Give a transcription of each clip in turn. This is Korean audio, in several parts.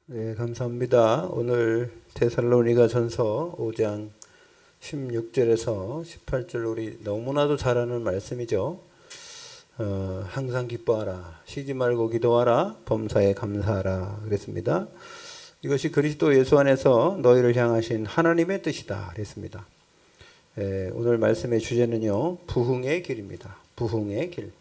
네, 감사합니다. 오늘 데살로니가 전서 5장 16절에서 18절 우리 너무나도 잘 아는 말씀이죠. 항상 기뻐하라, 쉬지 말고 기도하라, 범사에 감사하라 그랬습니다. 이것이 그리스도 예수 안에서 너희를 향하신 하나님의 뜻이다 그랬습니다. 오늘 말씀의 주제는요, 부흥의 길입니다. 부흥의 길.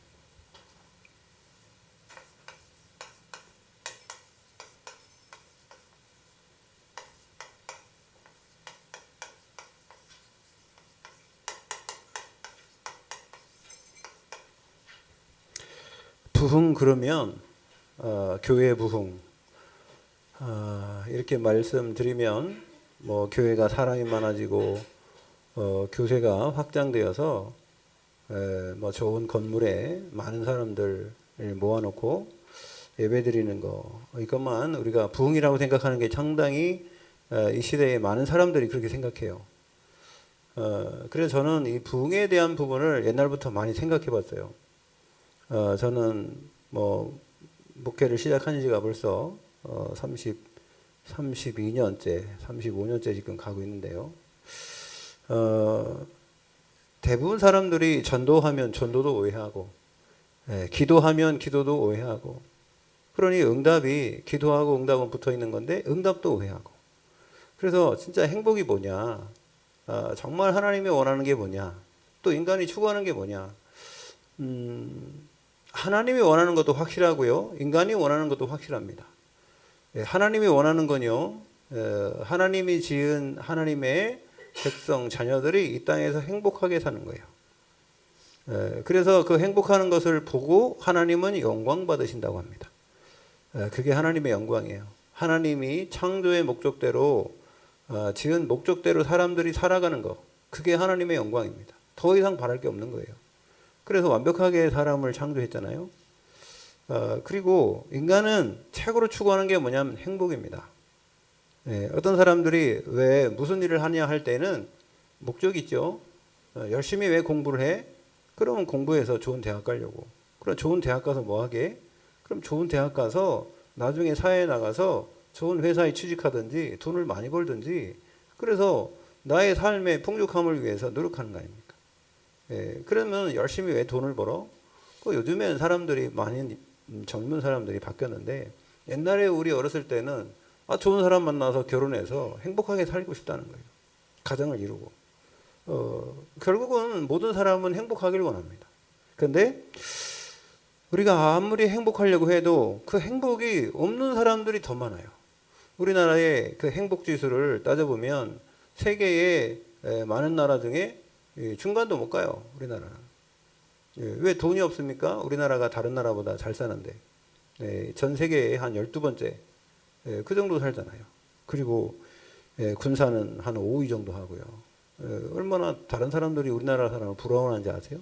부흥 그러면 교회 부흥 이렇게 말씀드리면 뭐 교회가 사람이 많아지고 교세가 확장되어서 뭐 좋은 건물에 많은 사람들 모아놓고 예배드리는 거 이것만 우리가 부흥이라고 생각하는 게 상당히 이 시대에 많은 사람들이 그렇게 생각해요. 그래서 저는 이 부흥에 대한 부분을 옛날부터 많이 생각해봤어요. 저는 뭐 목회를 시작한 지가 벌써 32년째, 35년째 지금 가고 있는데요. 대부분 사람들이 전도하면 전도도 오해하고, 기도하면 기도도 오해하고, 그러니 응답이 기도하고 응답은 붙어 있는 건데 응답도 오해하고. 그래서 진짜 행복이 뭐냐? 정말 하나님이 원하는 게 뭐냐? 또 인간이 추구하는 게 뭐냐? 하나님이 원하는 것도 확실하고요. 인간이 원하는 것도 확실합니다. 하나님이 원하는 건요. 하나님이 지은 하나님의 백성, 자녀들이 이 땅에서 행복하게 사는 거예요. 그래서 그 행복하는 것을 보고 하나님은 영광 받으신다고 합니다. 그게 하나님의 영광이에요. 하나님이 창조의 목적대로 지은 목적대로 사람들이 살아가는 것. 그게 하나님의 영광입니다. 더 이상 바랄 게 없는 거예요. 그래서 완벽하게 사람을 창조했잖아요. 그리고 인간은 최고로 추구하는 게 뭐냐면 행복입니다. 어떤 사람들이 왜 무슨 일을 하냐 할 때는 목적이 있죠. 열심히 왜 공부를 해? 그러면 공부해서 좋은 대학 가려고. 그럼 좋은 대학 가서 뭐 하게? 그럼 좋은 대학 가서 나중에 사회에 나가서 좋은 회사에 취직하든지 돈을 많이 벌든지 그래서 나의 삶의 풍족함을 위해서 노력하는 거 아닙니까? 그러면 열심히 왜 돈을 벌어? 요즘엔 사람들이 많이 젊은 사람들이 바뀌었는데 옛날에 우리 어렸을 때는 좋은 사람 만나서 결혼해서 행복하게 살고 싶다는 거예요. 가정을 이루고 결국은 모든 사람은 행복하길 원합니다. 그런데 우리가 아무리 행복하려고 해도 그 행복이 없는 사람들이 더 많아요. 우리나라의 그 행복 지수를 따져보면 세계의 많은 나라 중에 중간도 못 가요. 우리나라는. 왜 돈이 없습니까? 우리나라가 다른 나라보다 잘 사는데. 전 세계에 한 12번째 그 정도 살잖아요. 그리고 군사는 한 5위 정도 하고요. 얼마나 다른 사람들이 우리나라 사람을 부러워하는지 아세요?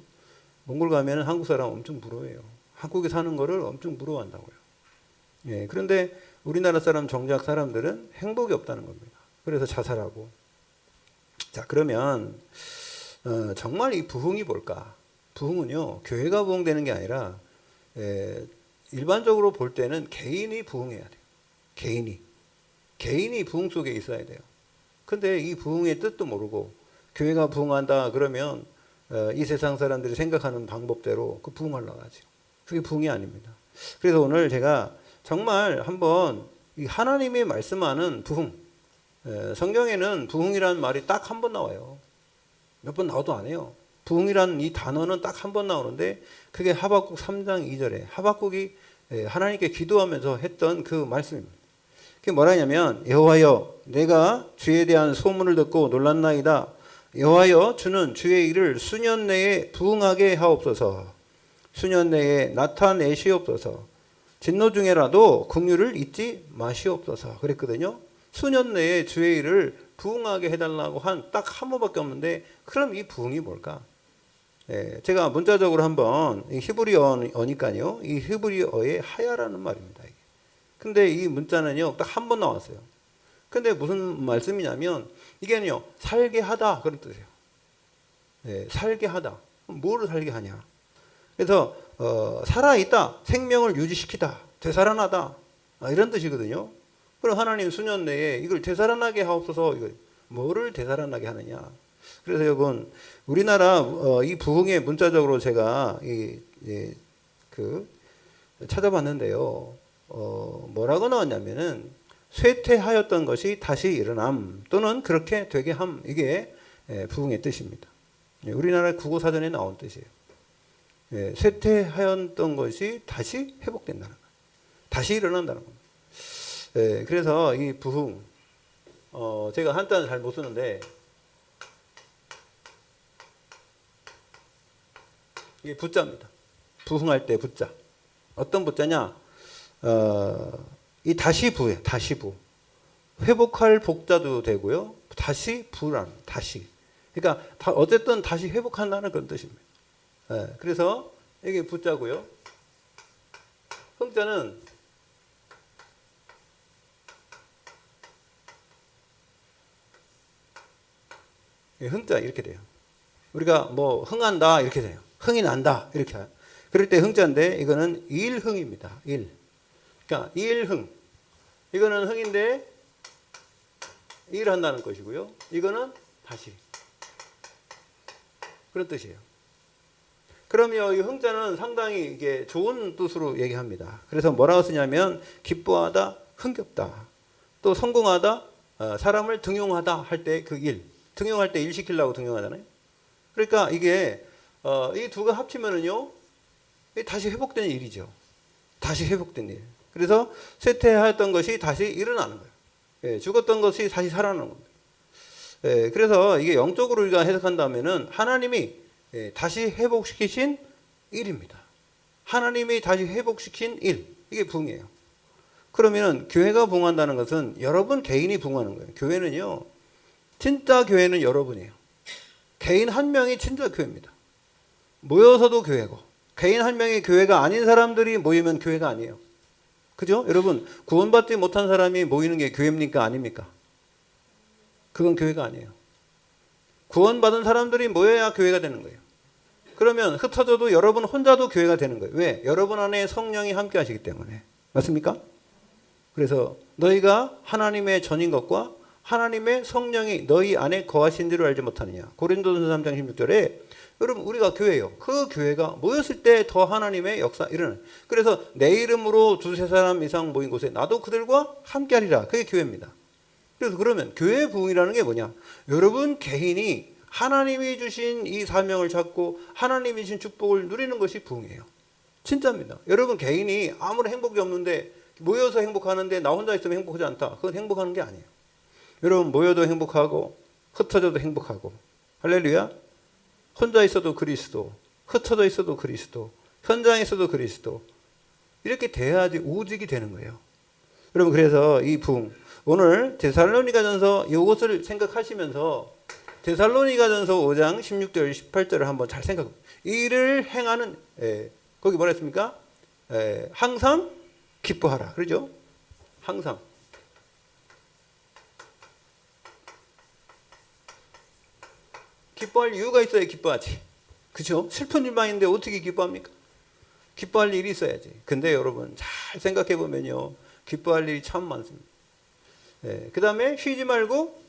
몽골 가면 한국 사람 엄청 부러워해요. 한국에 사는 거를 엄청 부러워한다고요. 그런데 우리나라 사람 정작 사람들은 행복이 없다는 겁니다. 그래서 자살하고. 자, 그러면 정말 이 부흥이 뭘까? 부흥은요, 교회가 부흥되는 게 아니라 일반적으로 볼 때는 개인이 부흥해야 돼요. 개인이 부흥 속에 있어야 돼요. 근데 이 부흥의 뜻도 모르고 교회가 부흥한다 그러면 이 세상 사람들이 생각하는 방법대로 그 부흥하려고 하죠. 그게 부흥이 아닙니다. 그래서 오늘 제가 정말 한번 이 하나님이 말씀하는 부흥, 성경에는 부흥이라는 말이 딱 한 번 나와요. 몇 번 나와도 안 해요. 부흥이라는 이 단어는 딱 한 번 나오는데 그게 하박국 3장 2절에 하박국이 하나님께 기도하면서 했던 그 말씀입니다. 그게 뭐라냐면 여호와여 내가 주에 대한 소문을 듣고 놀랐나이다. 여호와여 주는 주의 일을 수년 내에 부흥하게 하옵소서. 수년 내에 나타내시옵소서. 진노 중에라도 긍휼을 잊지 마시옵소서 그랬거든요. 수년 내에 주의 일을 부흥하게 해달라고 한 딱 한 번밖에 없는데 그럼 이 부흥이 뭘까? 제가 문자적으로 한번 히브리어니까요. 이 히브리어의 하야라는 말입니다. 근데 이 문자는요 딱 한 번 나왔어요. 근데 무슨 말씀이냐면 이게는요 살게 하다 그런 뜻이에요. 살게 하다. 뭐를 살게 하냐? 그래서 살아있다, 생명을 유지시키다, 되살아나다 이런 뜻이거든요. 그럼 하나님 수년 내에 이걸 되살아나게 하옵소서. 이거 뭐를 되살아나게 하느냐? 그래서 여러분 우리나라 이 부흥의 문자적으로 제가 그 찾아봤는데요. 뭐라고 나왔냐면은 쇠퇴하였던 것이 다시 일어남 또는 그렇게 되게 함, 이게 부흥의 뜻입니다. 우리나라 국어사전에 나온 뜻이에요. 쇠퇴하였던 것이 다시 회복된다는 거예요. 다시 일어난다는 겁니다. 그래서 이 부흥, 제가 한자는 잘 못 쓰는데 이게 부자입니다. 부흥할 때 부자. 어떤 부자냐? 이 다시 부예요. 다시 부. 회복할 복자도 되고요. 다시 부란, 다시. 그러니까 어쨌든 다시 회복한다는 그런 뜻입니다. 그래서 이게 부자고요. 흥자는 흥자 이렇게 돼요. 우리가 뭐 흥한다 이렇게 돼요. 흥이 난다 이렇게. 그럴 때 흥자인데 이거는 일흥입니다. 일. 그러니까 일흥. 이거는 흥인데 일한다는 것이고요. 이거는 다시. 그런 뜻이에요. 그러면 이 흥자는 상당히 이게 좋은 뜻으로 얘기합니다. 그래서 뭐라고 쓰냐면 기뻐하다, 흥겹다. 또 성공하다, 사람을 등용하다 할 때 그 일. 등용할 때 일 시키려고 등용하잖아요. 그러니까 이게 이 두 가 합치면은요. 다시 회복된 일이죠. 다시 회복된 일. 그래서 쇠퇴하였던 것이 다시 일어나는 거예요. 죽었던 것이 다시 살아나는 겁니다. 그래서 이게 영적으로 우리가 해석한다면은 하나님이 다시 회복시키신 일입니다. 하나님이 다시 회복시킨 일. 이게 부흥이에요. 그러면 교회가 부흥한다는 것은 여러분 개인이 부흥하는 거예요. 교회는요. 진짜 교회는 여러분이에요. 개인 한 명이 진짜 교회입니다. 모여서도 교회고 개인 한 명이 교회가 아닌 사람들이 모이면 교회가 아니에요. 그죠? 여러분 구원받지 못한 사람이 모이는 게 교회입니까? 아닙니까? 그건 교회가 아니에요. 구원받은 사람들이 모여야 교회가 되는 거예요. 그러면 흩어져도 여러분 혼자도 교회가 되는 거예요. 왜? 여러분 안에 성령이 함께 하시기 때문에. 맞습니까? 그래서 너희가 하나님의 전인 것과 하나님의 성령이 너희 안에 거하신 줄을 알지 못하느냐. 고린도전서 3장 16절에 여러분 우리가 교회예요. 그 교회가 모였을 때 더 하나님의 역사 일어나요. 그래서 내 이름으로 두세 사람 이상 모인 곳에 나도 그들과 함께하리라. 그게 교회입니다. 그래서 그러면 교회 부흥이라는 게 뭐냐? 여러분 개인이 하나님이 주신 이 사명을 찾고 하나님이 주신 축복을 누리는 것이 부흥이에요. 진짜입니다. 여러분 개인이 아무런 행복이 없는데 모여서 행복하는데 나 혼자 있으면 행복하지 않다. 그건 행복하는 게 아니에요. 여러분 모여도 행복하고 흩어져도 행복하고. 할렐루야. 혼자 있어도 그리스도, 흩어져 있어도 그리스도, 현장에 있어도 그리스도. 이렇게 돼야지 오직이 되는 거예요. 여러분 그래서 이 부흥 오늘 데살로니가전서 이것을 생각하시면서 데살로니가전서 5장 16절 18절을 한번 잘 생각해. 이를 행하는 거기 뭐라 했습니까? 항상 기뻐하라. 그러죠? 항상. 기뻐할 이유가 있어야 기뻐하지. 그렇죠? 슬픈 일만 있는데 어떻게 기뻐합니까? 기뻐할 일이 있어야지. 근데 여러분 잘 생각해 보면요. 기뻐할 일이 참 많습니다. 그 다음에 쉬지 말고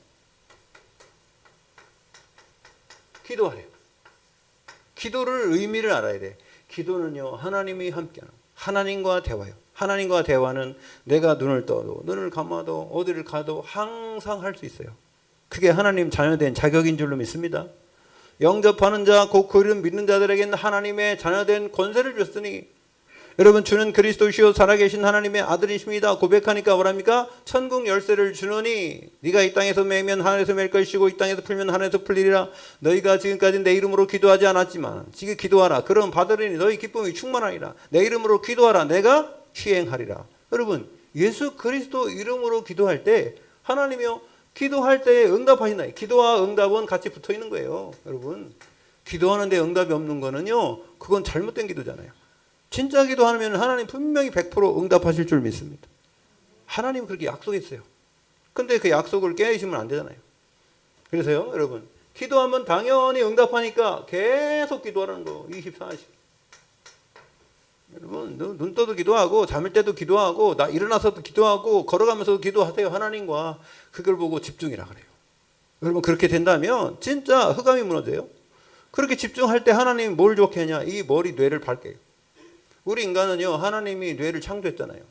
기도하래요. 기도를 의미를 알아야 돼. 기도는요. 하나님이 함께하는 하나님과 대화요. 하나님과 대화는 내가 눈을 떠도 눈을 감아도 어디를 가도 항상 할 수 있어요. 그게 하나님 자녀된 자격인 줄로 믿습니다. 영접하는 자, 곧 그 이름 믿는 자들에게는 하나님의 자녀된 권세를 줬으니 여러분 주는 그리스도시요 살아계신 하나님의 아들이십니다. 고백하니까 뭐랍니까? 천국 열쇠를 주노니 네가 이 땅에서 매면 하늘에서 맬 것이고 이 땅에서 풀면 하늘에서 풀리리라. 너희가 지금까지 내 이름으로 기도하지 않았지만 지금 기도하라. 그럼 받으리니 너희 기쁨이 충만하리라. 내 이름으로 기도하라. 내가 시행하리라. 여러분 예수 그리스도 이름으로 기도할 때 하나님이요 기도할 때 응답하시나요? 기도와 응답은 같이 붙어 있는 거예요. 여러분 기도하는데 응답이 없는 거는요 그건 잘못된 기도잖아요. 진짜 기도하면 하나님 분명히 100% 응답하실 줄 믿습니다. 하나님 그렇게 약속했어요. 근데 그 약속을 깨시면 안 되잖아요. 그래서요 여러분 기도하면 당연히 응답하니까 계속 기도하라는 거. 24시 여러분 눈 떠도 기도하고 잠을 때도 기도하고 나 일어나서도 기도하고 걸어가면서도 기도하세요. 하나님과 그걸 보고 집중이라 그래요. 여러분 그렇게 된다면 진짜 흑암이 무너져요. 그렇게 집중할 때 하나님이 뭘 좋게 하냐? 이 머리 뇌를 밝게요. 우리 인간은요 하나님이 뇌를 창조했잖아요.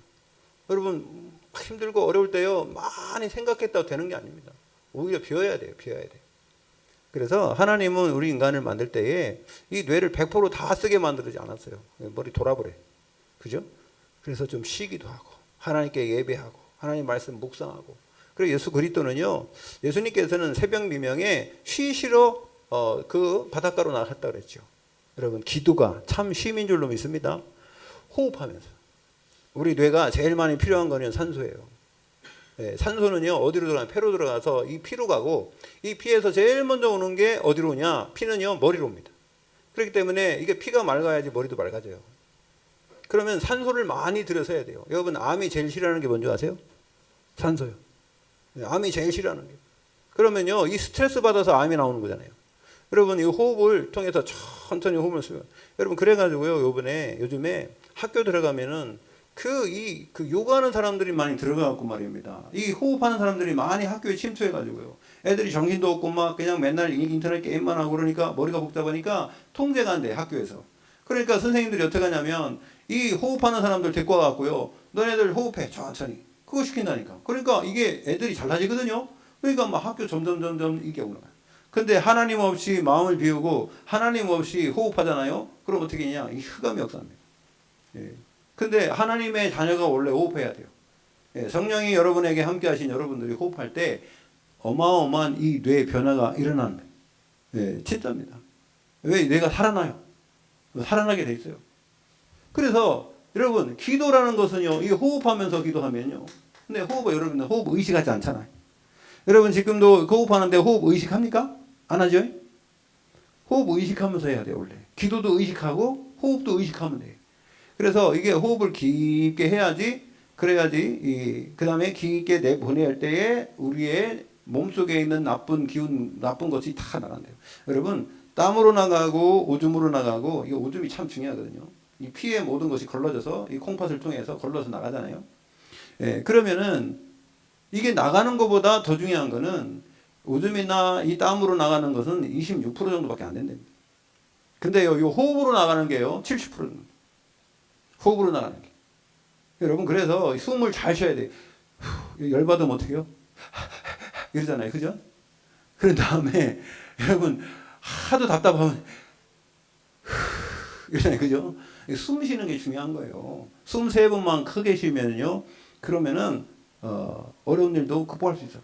여러분 힘들고 어려울 때요 많이 생각했다고 되는 게 아닙니다. 오히려 비워야 돼요. 비워야 돼요. 그래서 하나님은 우리 인간을 만들 때에 이 뇌를 100%다 쓰게 만들지 않았어요. 머리 돌아버려. 그죠? 그래서 좀 쉬기도 하고 하나님께 예배하고 하나님 말씀 묵상하고. 그리고 예수 그리스도는요. 예수님께서는 새벽 미명에 쉬시러 그 바닷가로 나갔다 그랬죠. 여러분 기도가 참 쉼인 줄로 믿습니다. 호흡하면서. 우리 뇌가 제일 많이 필요한 거는 산소예요. 네, 산소는요 어디로 들어가면 폐로 들어가서 이 피로 가고 이 피에서 제일 먼저 오는 게 어디로 오냐? 피는요 머리로 옵니다. 그렇기 때문에 이게 피가 맑아야지 머리도 맑아져요. 그러면 산소를 많이 들여서 해야 돼요. 여러분 암이 제일 싫어하는 게 뭔지 아세요? 산소요. 네, 암이 제일 싫어하는 게. 그러면요 이 스트레스 받아서 암이 나오는 거잖아요. 여러분 이 호흡을 통해서 천천히 호흡을 쓰면 여러분 그래가지고요 요즘에 학교 들어가면은 그 요가하는 사람들이 많이 들어가갖고 말입니다. 이 호흡하는 사람들이 많이 학교에 침투해가지고요. 애들이 정신도 없고 막 그냥 맨날 인터넷 게임만 하고 그러니까 머리가 복잡하니까 통제가 안 돼, 학교에서. 그러니까 선생님들이 어떻게 하냐면 이 호흡하는 사람들 데리고 와갖고요. 너네들 호흡해, 천천히. 그거 시킨다니까. 그러니까 이게 애들이 잘나지거든요. 그러니까 막 학교 점점 이게 올라가요. 근데 하나님 없이 마음을 비우고 하나님 없이 호흡하잖아요. 그럼 어떻게 하냐? 이 흑암이 역사합니다. 예. 근데 하나님의 자녀가 원래 호흡해야 돼요. 예, 성령이 여러분에게 함께 하신 여러분들이 호흡할 때 어마어마한 이 뇌의 변화가 일어나는 거예요. 예, 진짜입니다. 왜? 뇌가 살아나요. 살아나게 돼 있어요. 그래서 여러분 기도라는 것은요. 이 호흡하면서 기도하면요. 근데 여러분들 호흡 의식하지 않잖아요. 여러분 지금도 호흡하는데 호흡 의식합니까? 안 하죠? 호흡 의식하면서 해야 돼요. 원래. 기도도 의식하고 호흡도 의식하면 돼요. 그래서 이게 호흡을 깊게 해야지, 그래야지, 그 다음에 깊게 내보낼 때에 우리의 몸속에 있는 나쁜 기운, 나쁜 것이 다 나간대요. 여러분, 땀으로 나가고 오줌으로 나가고, 이거 오줌이 참 중요하거든요. 이 피에 모든 것이 걸러져서, 이 콩팥을 통해서 걸러서 나가잖아요. 예, 그러면은, 이게 나가는 것보다 더 중요한 거는, 오줌이나 이 땀으로 나가는 것은 26% 정도밖에 안 된답니다. 근데요, 이 호흡으로 나가는 게요, 70% 정도. 호흡으로 나가는 게. 여러분 그래서 숨을 잘 쉬어야 돼요. 열받으면 어떻게 해요? 이러잖아요. 그죠? 그런 다음에 여러분 하도 답답하면 이러잖아요. 그죠? 숨 쉬는 게 중요한 거예요. 숨 3번만 크게 쉬면요. 그러면은 어려운 일도 극복할 수 있어.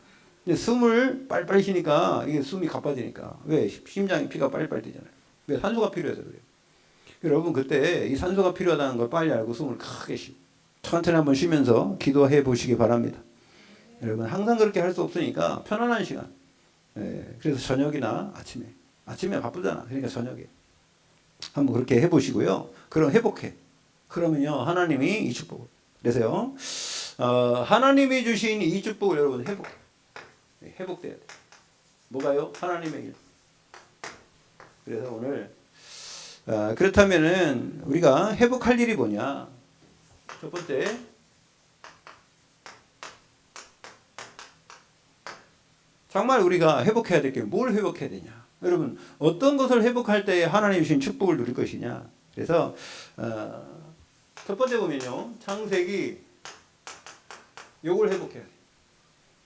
근데 숨을 빨리빨리 쉬니까 이게 숨이 가빠지니까. 왜? 심장이 피가 빨리빨리 뛰잖아요. 왜? 산소가 필요해서 그래요. 여러분 그때 이 산소가 필요하다는 걸 빨리 알고 숨을 크게 쉬고 천천히 한번 쉬면서 기도해 보시기 바랍니다. 여러분 항상 그렇게 할 수 없으니까 편안한 시간. 그래서 저녁이나 아침에 바쁘잖아. 그러니까 저녁에 한번 그렇게 해보시고요. 그럼 회복해. 그러면요 하나님이 이 축복을. 그래서요 하나님이 주신 이 축복을 여러분 회복돼야 돼. 뭐가요? 하나님의 일. 그래서 오늘 그렇다면은 우리가 회복할 일이 뭐냐? 첫 번째, 정말 우리가 회복해야 될 게 뭘 회복해야 되냐? 여러분 어떤 것을 회복할 때 하나님 주신 축복을 누릴 것이냐? 그래서 첫 번째 보면요, 창세기 요걸 회복해야 돼.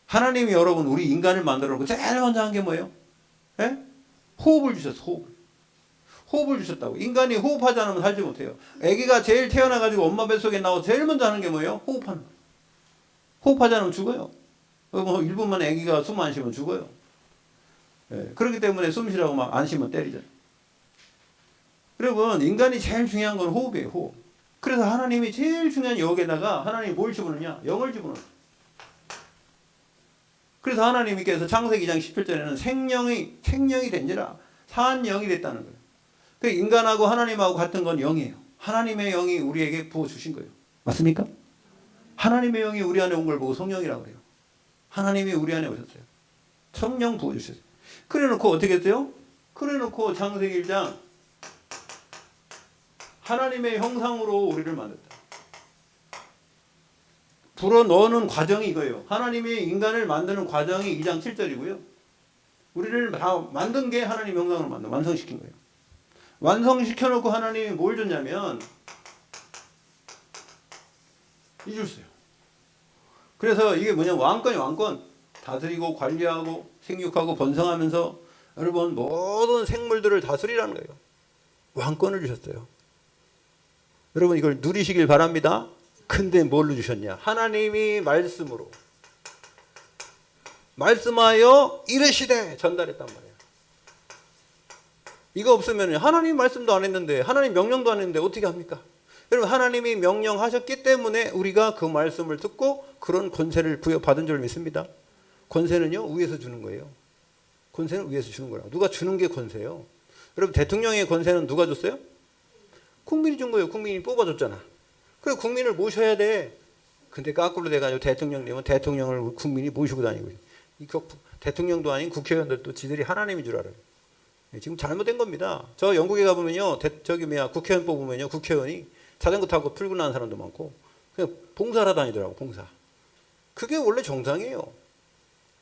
하나님이 여러분 우리 인간을 만들어 놓고 제일 먼저 한 게 뭐예요? 예? 호흡을 주셨어. 호흡을 주셨다고. 인간이 호흡하지 않으면 살지 못해요. 아기가 제일 태어나가지고 엄마 뱃속에 나와서 제일 먼저 하는 게 뭐예요? 호흡하는 거예요. 호흡하지 않으면 죽어요. 뭐 1분만 아기가 숨 안 쉬면 죽어요. 예, 그렇기 때문에 숨 쉬라고 막 안 쉬면 때리잖아요. 여러분 인간이 제일 중요한 건 호흡이에요. 호흡. 그래서 하나님이 제일 중요한 여기에다가 하나님이 뭘 집어넣냐? 영을 집어넣어요. 그래서 하나님께서 창세기 2장 17절에는 생명이 된지라 산 영이 됐다는 거예요. 그 인간하고 하나님하고 같은 건 영이에요. 하나님의 영이 우리에게 부어주신 거예요. 맞습니까? 하나님의 영이 우리 안에 온 걸 보고 성령이라고 그래요. 하나님이 우리 안에 오셨어요. 성령 부어주셨어요. 그래 놓고 어떻게 했어요? 그래 놓고 창세기 1장 하나님의 형상으로 우리를 만들었다. 불어넣는 과정이 이거예요. 하나님이 인간을 만드는 과정이 2장 7절이고요. 우리를 다 만든 게 하나님 형상으로 완성시킨 거예요. 완성시켜놓고 하나님이 뭘 줬냐면 이줬어요. 그래서 이게 뭐냐, 왕권이 왕권. 다스리고 관리하고 생육하고 번성하면서 여러분 모든 생물들을 다스리라는 거예요. 왕권을 주셨어요. 여러분 이걸 누리시길 바랍니다. 근데 뭘로 주셨냐? 하나님이 말씀으로 말씀하여 이르시되 전달했단 말이에요. 이거 없으면 하나님 말씀도 안 했는데, 하나님 명령도 안 했는데 어떻게 합니까? 여러분 하나님이 명령하셨기 때문에 우리가 그 말씀을 듣고 그런 권세를 부여받은 줄 믿습니다. 권세는요 위에서 주는 거예요. 권세는 위에서 주는 거라고. 누가 주는 게 권세예요. 여러분 대통령의 권세는 누가 줬어요? 국민이 준 거예요. 국민이 뽑아줬잖아. 그래 국민을 모셔야 돼. 근데 거꾸로 돼가지고 대통령님은 대통령을 국민이 모시고 다니고, 대통령도 아닌 국회의원들도 지들이 하나님인 줄 알아요. 지금 잘못된 겁니다. 저 영국에 가보면요, 국회의원 뽑으면요, 국회의원이 자전거 타고 출근하는 사람도 많고 그냥 봉사를 하러 다니더라고. 봉사. 그게 원래 정상이에요.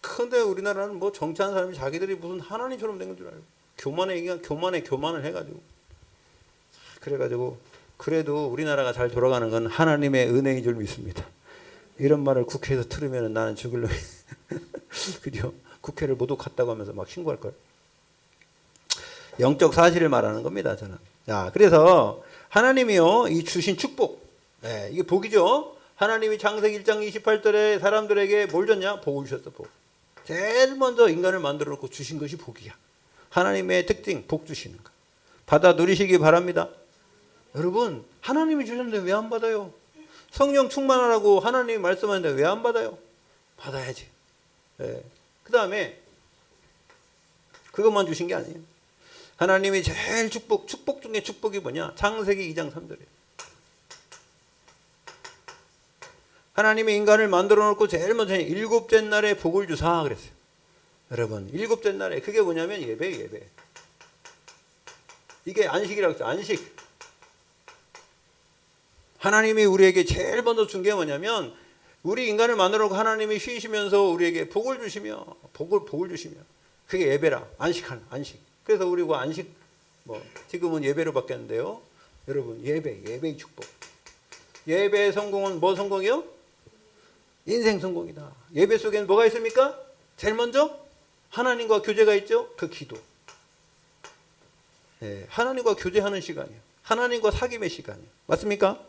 근데 우리나라는 뭐 정치하는 사람이 자기들이 무슨 하나님처럼 된 건 줄 알고 교만을 해가지고, 그래가지고 그래도 우리나라가 잘 돌아가는 건 하나님의 은혜인 줄 믿습니다. 이런 말을 국회에서 들으면 나는 죽을 놈이 그죠? 국회를 모독했다고 하면서 막 신고할 걸. 영적 사실을 말하는 겁니다, 저는. 자, 그래서 하나님이요, 이 주신 축복, 이게 복이죠. 하나님이 창세기 1장 28절에 사람들에게 뭘 줬냐? 복을 주셨어, 복. 제일 먼저 인간을 만들어 놓고 주신 것이 복이야. 하나님의 특징, 복 주시는 거. 받아 누리시기 바랍니다. 여러분, 하나님이 주셨는데 왜 안 받아요? 성령 충만하라고 하나님이 말씀하는데 왜 안 받아요? 받아야지. 그 다음에 그것만 주신 게 아니에요. 하나님이 제일 축복 중에 축복이 뭐냐? 창세기 2장 3절이에요. 하나님이 인간을 만들어 놓고 제일 먼저 일곱째 날에 복을 주사 그랬어요. 여러분, 일곱째 날에 그게 뭐냐면 예배. 이게 안식이라고 했어요. 안식. 하나님이 우리에게 제일 먼저 준 게 뭐냐면, 우리 인간을 만들어 놓고 하나님이 쉬시면서 우리에게 복을 주시며, 복을 주시며, 그게 예배라. 안식. 그래서 우리가 안식, 지금은 예배로 바뀌었는데요. 여러분, 예배의 축복. 예배의 성공은 뭐 성공이요? 인생 성공이다. 예배 속에는 뭐가 있습니까? 제일 먼저 하나님과 교제가 있죠. 그 기도. 하나님과 교제하는 시간이에요. 하나님과 사귐의 시간이에요. 맞습니까?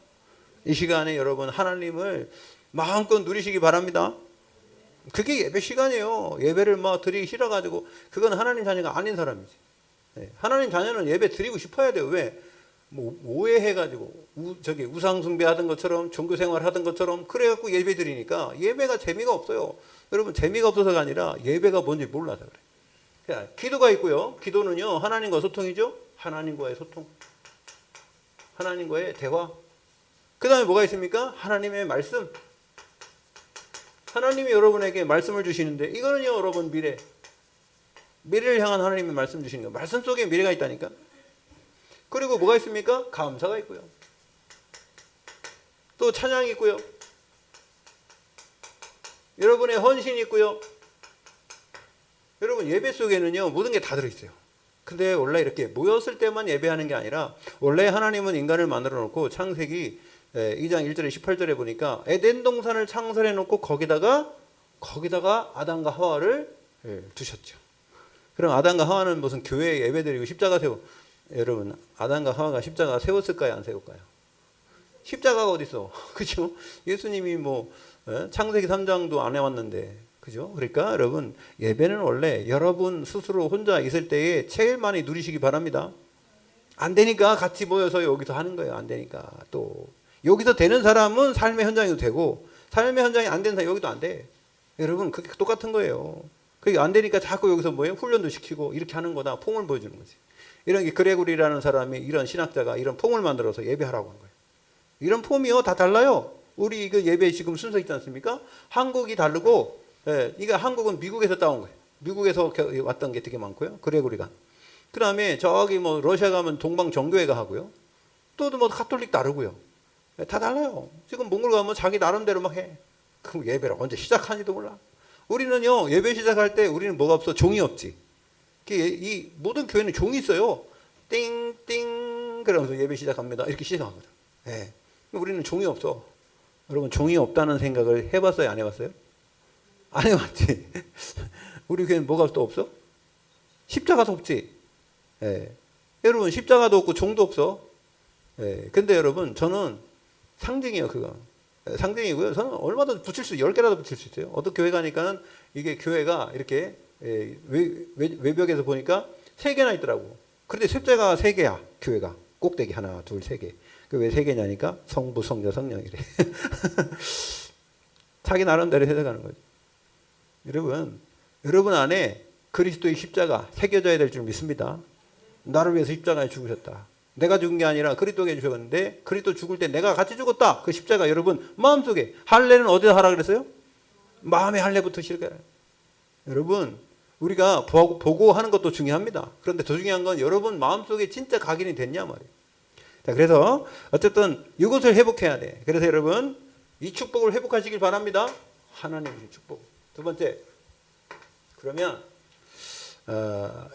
이 시간에 여러분 하나님을 마음껏 누리시기 바랍니다. 그게 예배 시간이에요. 예배를 드리기 싫어가지고 그건 하나님 자녀가 아닌 사람이지. 하나님 자녀는 예배 드리고 싶어야 돼요. 왜? 오해해가지고 우상 숭배하던 것처럼 종교생활 하던 것처럼 그래갖고 예배 드리니까 예배가 재미가 없어요. 여러분, 재미가 없어서가 아니라 예배가 뭔지 몰라서 그래. 그러니까 기도가 있고요. 기도는요 하나님과 소통이죠. 하나님과의 소통, 하나님과의 대화. 그 다음에 뭐가 있습니까? 하나님의 말씀. 하나님이 여러분에게 말씀을 주시는데, 이거는요 여러분 미래를 향한 하나님의 말씀 주시는 거예요. 말씀 속에 미래가 있다니까. 그리고 뭐가 있습니까? 감사가 있고요. 또 찬양이 있고요. 여러분의 헌신이 있고요. 여러분, 예배 속에는요 모든 게 다 들어있어요. 근데 원래 이렇게 모였을 때만 예배하는 게 아니라, 원래 하나님은 인간을 만들어 놓고 창세기 2장 1절에 18절에 보니까 에덴 동산을 창설해 놓고 거기다가 아담과 하와를 두셨죠. 그럼 아담과 하와는 무슨 교회에 예배드리고 십자가 세워, 여러분 아담과 하와가 십자가 세웠을까요? 안 세울까요? 십자가가 어디 있어? 그죠? 예수님이 창세기 3장도 안 해왔는데, 그죠? 그러니까 여러분, 예배는 원래 여러분 스스로 혼자 있을 때에 제일 많이 누리시기 바랍니다. 안 되니까 같이 모여서 여기서 하는 거예요. 안 되니까 또 여기서 되는 사람은 삶의 현장에도 되고, 삶의 현장이 안 되는 사람 여기도 안 돼. 여러분, 그게 똑같은 거예요. 그게 안 되니까 자꾸 여기서 훈련도 시키고 이렇게 하는 거다. 폼을 보여주는 거지. 이런 게 그레고리라는 사람이, 이런 신학자가 이런 폼을 만들어서 예배하라고 한 거예요. 이런 폼이요 다 달라요. 우리 그 예배 지금 순서 있지 않습니까? 한국이 다르고, 이게 한국은 미국에서 따온 거예요. 미국에서 왔던 게 되게 많고요. 그레고리가. 그 다음에 저기 러시아 가면 동방 정교회가 하고요. 또 뭐 가톨릭 다르고요. 다 달라요. 지금 몽골 가면 자기 나름대로 막 해. 그럼 예배를 언제 시작하는지도 몰라. 우리는요, 예배 시작할 때 우리는 뭐가 없어? 종이 없지. 이 모든 교회는 종이 있어요. 띵띵 그러면서 예배 시작합니다. 이렇게 시작합니다. 예. 우리는 종이 없어. 여러분, 종이 없다는 생각을 해봤어요? 안 해봤어요? 안 해봤지. 우리 교회는 뭐가 또 없어? 십자가도 없지. 예. 여러분, 십자가도 없고 종도 없어. 예. 근데 여러분, 저는 상징이에요, 그거. 예, 상징이고요. 저는 얼마든지 붙일 수, 10개라도 붙일 수 있어요. 어떤 교회 가니까는 이게 교회가 이렇게, 예, 외벽에서 보니까 3개나 있더라고. 그런데 십자가가 3개야, 교회가. 꼭대기 하나, 둘, 3개. 그 왜 3개냐니까? 성부, 성자, 성령이래. 자기 나름대로 해석하는 거죠. 여러분 안에 그리스도의 십자가 새겨져야 될 줄 믿습니다. 나를 위해서 십자가에 죽으셨다. 내가 죽은 게 아니라 그리스도에게 죽었는데 그리스도 죽을 때 내가 같이 죽었다. 그 십자가 여러분 마음속에 할례는 어디서 하라 그랬어요? 마음의 할례부터 시작해요. 여러분 우리가 보고 하는 것도 중요합니다. 그런데 더 중요한 건 여러분 마음속에 진짜 각인이 됐냐 말이에요. 자, 그래서 어쨌든 이것을 회복해야 돼. 그래서 여러분 이 축복을 회복하시길 바랍니다. 하나님의 축복. 두 번째, 그러면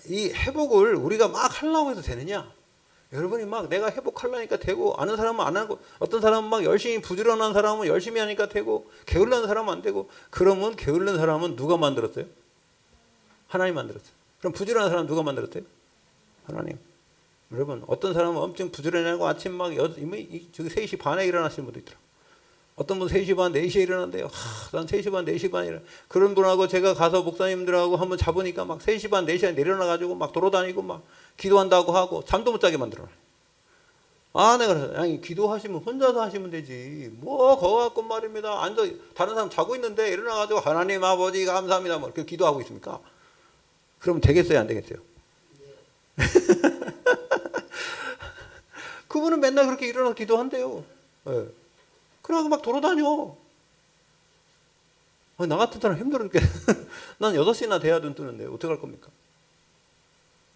이 회복을 우리가 막 하려고 해도 되느냐? 여러분이 막 내가 회복하려니까 되고, 아는 사람은 안 하고, 어떤 사람은 막 열심히 부지런한 사람은 열심히 하니까 되고, 게을른 사람은 안 되고. 그러면 게을른 사람은 누가 만들었어요? 하나님 만들었어요. 그럼 부지런한 사람은 누가 만들었어요? 하나님. 여러분 어떤 사람은 엄청 부지런하고 아침 막 저기 3시 반에 일어나시는 분도 있더라고요. 어떤 분 3시 반, 4시에 일어난대요. 난 3시 반, 4시 반에 일어나. 그런 분하고 제가 가서 목사님들하고 한번 잡으니까 막 3시 반, 4시에 내려놔가지고 막 돌아다니고 막 기도한다고 하고 잠도 못 자게 만들어놔요. 아, 내가 그래서 아니 기도하시면 혼자서 하시면 되지. 뭐 거기 갖고 말입니다. 앉아 다른 사람 자고 있는데 일어나가지고 하나님 아버지 감사합니다. 뭐 이렇게 기도하고 있습니까? 그러면 되겠어요, 안 되겠어요? 그분은 맨날 그렇게 일어나서 기도한대요. 네. 그러고 막 돌아다녀. 나 같은 사람 힘들으니까. 난 6시나 돼야 눈 뜨는데 어떡할 겁니까?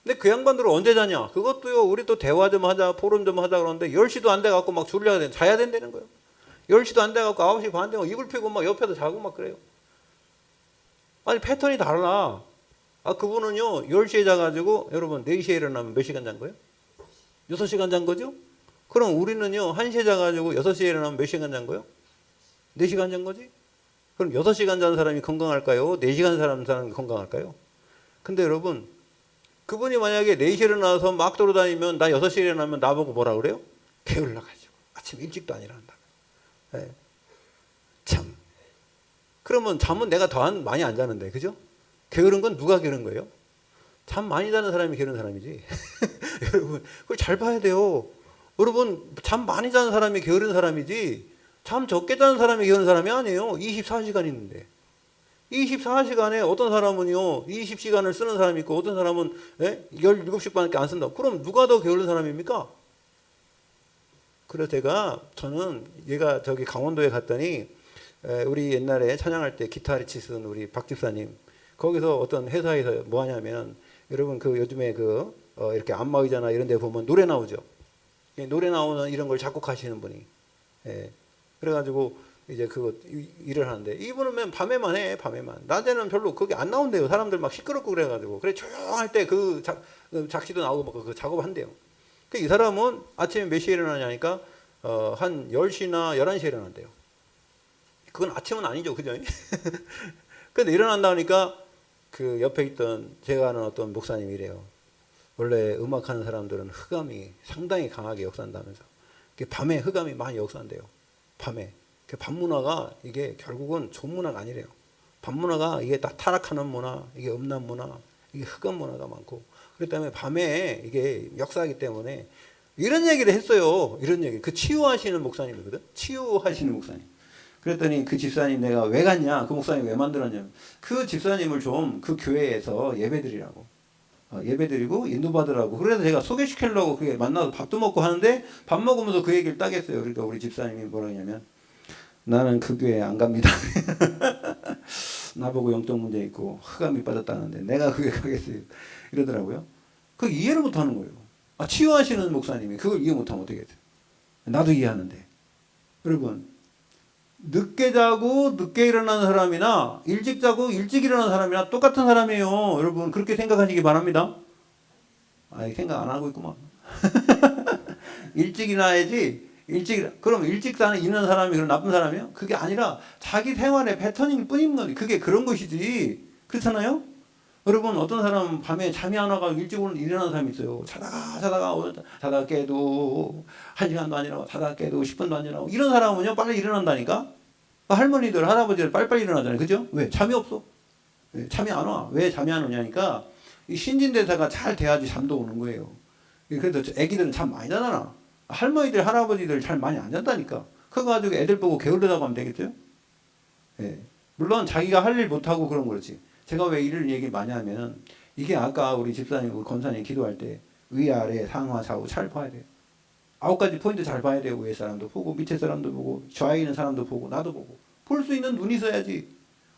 근데 그 양반들은 언제 자냐? 그것도요, 우리 또 대화 좀 하자, 포럼 좀 하자 그러는데 10시도 안 돼갖고 막 자야 된다는 거예요. 10시도 안 돼갖고 9시 반 되면 이불 펴고 막 옆에서 자고 막 그래요. 아니, 패턴이 달라. 그분은요, 10시에 자가지고 여러분 4시에 일어나면 몇 시간 잔 거예요? 6시간 잔 거죠? 그럼 우리는요, 1시에 자가지고 6시에 일어나면 몇 시간 잔 거예요? 4시간 잔 거지? 그럼 6시간 잔 사람이 건강할까요? 4시간 잔 사람이 건강할까요? 근데 여러분, 그분이 만약에 4시에 일어나서 막 돌아다니면 나 6시에 일어나면 나보고 뭐라 그래요? 게을러가지고 아침 일찍도 안 일어난다. 네. 참. 그러면 잠은 내가 더 많이 안 자는데, 그죠? 게으른 건 누가 게으른 거예요? 잠 많이 자는 사람이 게으른 사람이지. 여러분, 그걸 잘 봐야 돼요. 여러분, 잠 많이 자는 사람이 게으른 사람이지, 잠 적게 자는 사람이 게으른 사람이 아니에요. 24시간 있는데. 24시간에 어떤 사람은요, 20시간을 쓰는 사람이 있고, 어떤 사람은 17시간밖에 안 쓴다. 그럼 누가 더 게으른 사람입니까? 그래서 저는 얘가 저기 강원도에 갔더니, 우리 옛날에 찬양할 때 기타를 치던 우리 박 집사님, 거기서 어떤 회사에서 뭐 하냐면, 여러분 그 요즘에 이렇게 안마의자나 이런 데 보면 노래 나오죠. 노래 나오는 이런 걸 작곡하시는 분이. 그래가지고 이제 그거 일을 하는데, 이분은 밤에만 해, 밤에만. 낮에는 별로 그게 안 나온대요. 사람들 막 시끄럽고 그래가지고. 그래, 조용할 때 그 작시도 나오고 막 그 작업한대요. 이 사람은 아침에 몇 시에 일어나냐니까, 한 10시나 11시에 일어난대요. 그건 아침은 아니죠. 그죠? 근데 일어난다니까 그 옆에 있던 제가 아는 어떤 목사님이래요. 원래 음악하는 사람들은 흑암이 상당히 강하게 역사한다면서. 밤에 흑암이 많이 역사한대요. 밤에. 밤 문화가 이게 결국은 좋은 문화가 아니래요. 밤 문화가 이게 다 타락하는 문화, 이게 음란 문화, 이게 흑암 문화가 많고. 그렇기 때문에 밤에 이게 역사하기 때문에 이런 얘기를 했어요. 이런 얘기. 그 치유하시는 목사님이거든. 치유하시는 목사님. 그랬더니 그 집사님 내가 왜 갔냐? 그 목사님 왜 만들었냐면, 그 집사님을 좀 그 교회에서 예배드리라고. 예배드리고 인도받으라고. 그래서 제가 소개시키려고 그게 만나서 밥도 먹고 하는데, 밥 먹으면서 그 얘기를 딱 했어요. 그러니까 우리 집사님이 뭐라 하냐면, 나는 그 교회 안 갑니다. 나보고 영적 문제 있고 흑암이 빠졌다는데 내가 그게 가겠어요. 이러더라고요. 그 이해를 못하는 거예요. 치유하시는 목사님이 그걸 이해 못하면 어떻게 해요? 나도 이해하는데. 여러분, 늦게 자고 늦게 일어나는 사람이나 일찍 자고 일찍 일어나는 사람이나 똑같은 사람이에요. 여러분, 그렇게 생각하시기 바랍니다. 생각 안 하고 있구만. 일찍 일어나야지. 그럼 일찍 일어나는 사람이 그런 나쁜 사람이에요? 그게 아니라 자기 생활의 패턴일 뿐인 거지. 그게 그런 것이지. 그렇잖아요? 여러분, 어떤 사람은 밤에 잠이 안 와가지고 일찍 일어나는 사람이 있어요. 자다가 깨도 1시간도 안 일어나고, 자다가 깨도 10분도 안 일어나고. 이런 사람은요, 빨리 일어난다니까? 할머니들, 할아버지들 빨리빨리 일어나잖아요. 그죠? 왜? 잠이 없어. 왜? 잠이 안 와. 왜 잠이 안 오냐니까, 이 신진대사가 잘 돼야지 잠도 오는 거예요. 그래서 애기들은 잠 많이 자잖아. 할머니들, 할아버지들 잘 많이 안 잔다니까. 그거 가지고 애들 보고 게을르다고 하면 되겠죠? 예. 물론 자기가 할 일 못하고 그런 거지. 제가 왜 이를 얘기 많이 하면, 이게 아까 우리 집사님, 우리 권사님 기도할 때 위아래 상하 좌우 잘 봐야 돼요. 9가지 포인트 잘 봐야 돼요. 위에 사람도 보고 밑에 사람도 보고 좌에 있는 사람도 보고 나도 보고. 볼 수 있는 눈이 있어야지.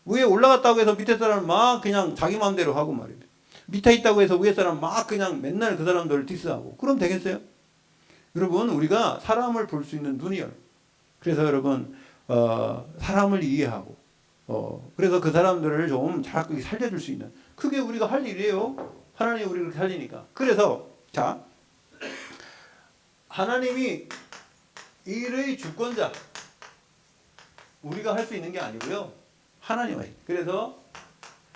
위에 올라갔다고 해서 밑에 사람은 막 그냥 자기 마음대로 하고 말이에요. 밑에 있다고 해서 위에 사람 막 그냥 맨날 그 사람들을 디스하고. 그럼 되겠어요? 여러분, 우리가 사람을 볼 수 있는 눈이요. 그래서 여러분, 사람을 이해하고, 그래서 그 사람들을 좀 잘 살려줄 수 있는, 그게 우리가 할 일이에요. 하나님이 우리를 살리니까. 그래서 자, 하나님이 일의 주권자, 우리가 할 수 있는 게 아니고요. 하나님이. 그래서